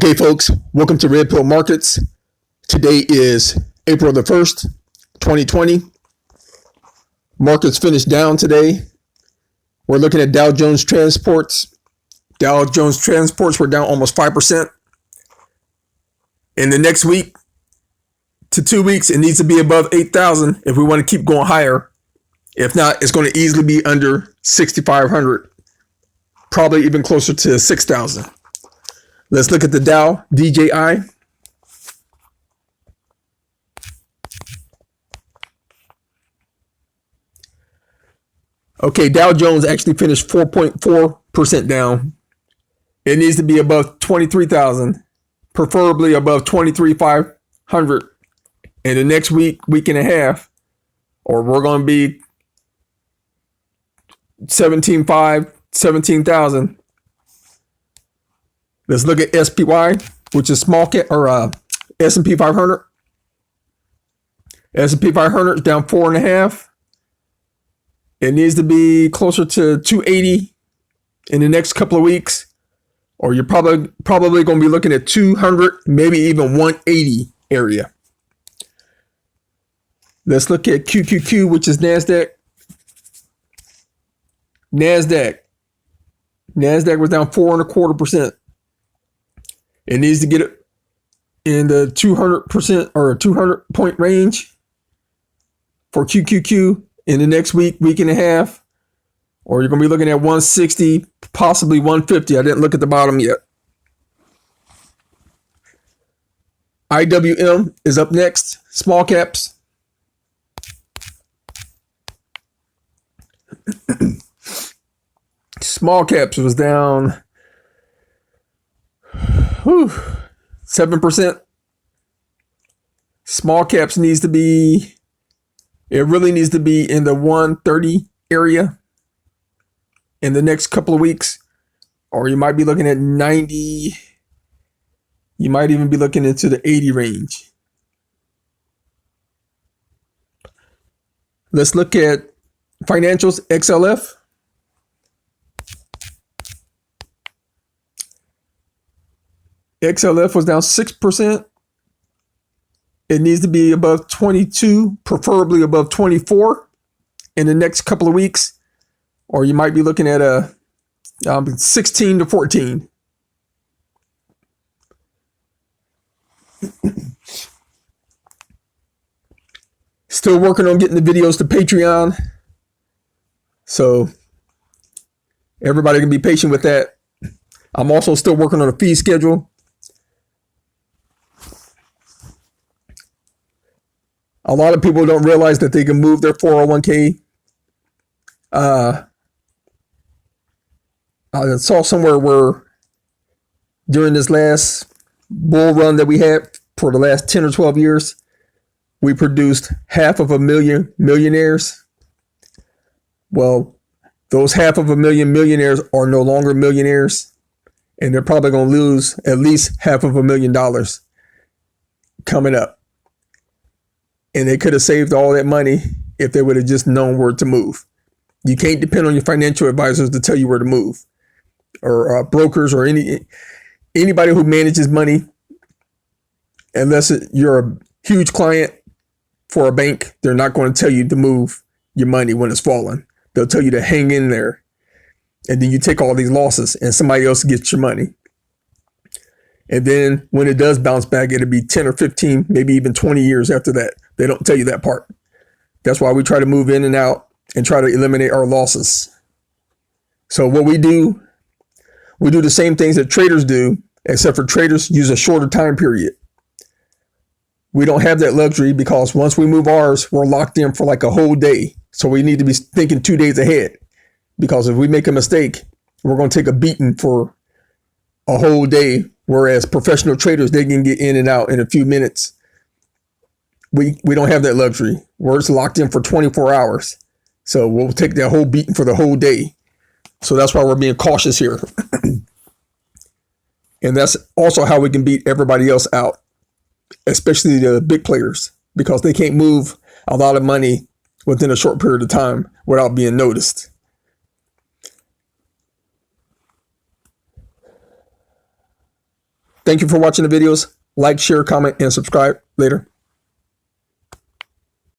Okay, folks, welcome to Red Pill Markets. Today is April the 1st, 2020. Markets finished down today. We're looking at Dow Jones Transports. Dow Jones Transports were down almost 5%. In the next week to 2 weeks, it needs to be above 8,000 if we want to keep going higher. If not, it's going to easily be under 6,500, probably even closer to 6,000. Let's look at the Dow DJI. Okay, Dow Jones actually finished 4.4% down. It needs to be above 23,000, preferably above 23,500 in the next week and a half, or we're going to be 17,500, 17,000. Let's look at SPY, which is small cap, or S&P 500. S&P 500 is down 4.5. It needs to be closer to 280 in the next couple of weeks, or you're probably going to be looking at 200, maybe even 180 area. Let's look at QQQ, which is NASDAQ. NASDAQ was down 4.25%. It needs to get it in the 200% or 200 point range for QQQ in the next week and a half, or you're going to be looking at 160, possibly 150. I didn't look at the bottom yet. IWM is up next. Small caps. Small caps was down 7%. Small caps really needs to be in the 130 area in the next couple of weeks, or you might be looking at 90. You might even be looking into the 80 range. Let's look at financials. XLF. XLF was down 6%. It needs to be above 22, preferably above 24 in the next couple of weeks, or you might be looking at a 16 to 14. Still working on getting the videos to Patreon, so everybody can be patient with that. I'm also still working on a fee schedule. A lot of people don't realize that they can move their 401k. I saw somewhere where during this last bull run that we had for the last 10 or 12 years, we produced 500,000 millionaires. Well, those 500,000 millionaires are no longer millionaires, and they're probably going to lose at least $500,000 coming up. And they could have saved all that money if they would have just known where to move. You can't depend on your financial advisors to tell you where to move, or brokers, or anybody who manages money. Unless you're a huge client for a bank, they're not going to tell you to move your money when it's falling. They'll tell you to hang in there, and then you take all these losses and somebody else gets your money. And then when it does bounce back, it'll be 10 or 15, maybe even 20 years after that. They don't tell you that part. That's why we try to move in and out and try to eliminate our losses. So what we do the same things that traders do, except for traders use a shorter time period. We don't have that luxury because once we move ours, we're locked in for like a whole day. So we need to be thinking 2 days ahead, because if we make a mistake, we're going to take a beating for a whole day. Whereas professional traders, they can get in and out in a few minutes. We don't have that luxury. We're just locked in for 24 hours. So we'll take that whole beating for the whole day. So that's why we're being cautious here. And that's also how we can beat everybody else out, especially the big players, because they can't move a lot of money within a short period of time without being noticed. Thank you for watching the videos. Like, share, comment, and subscribe. Later.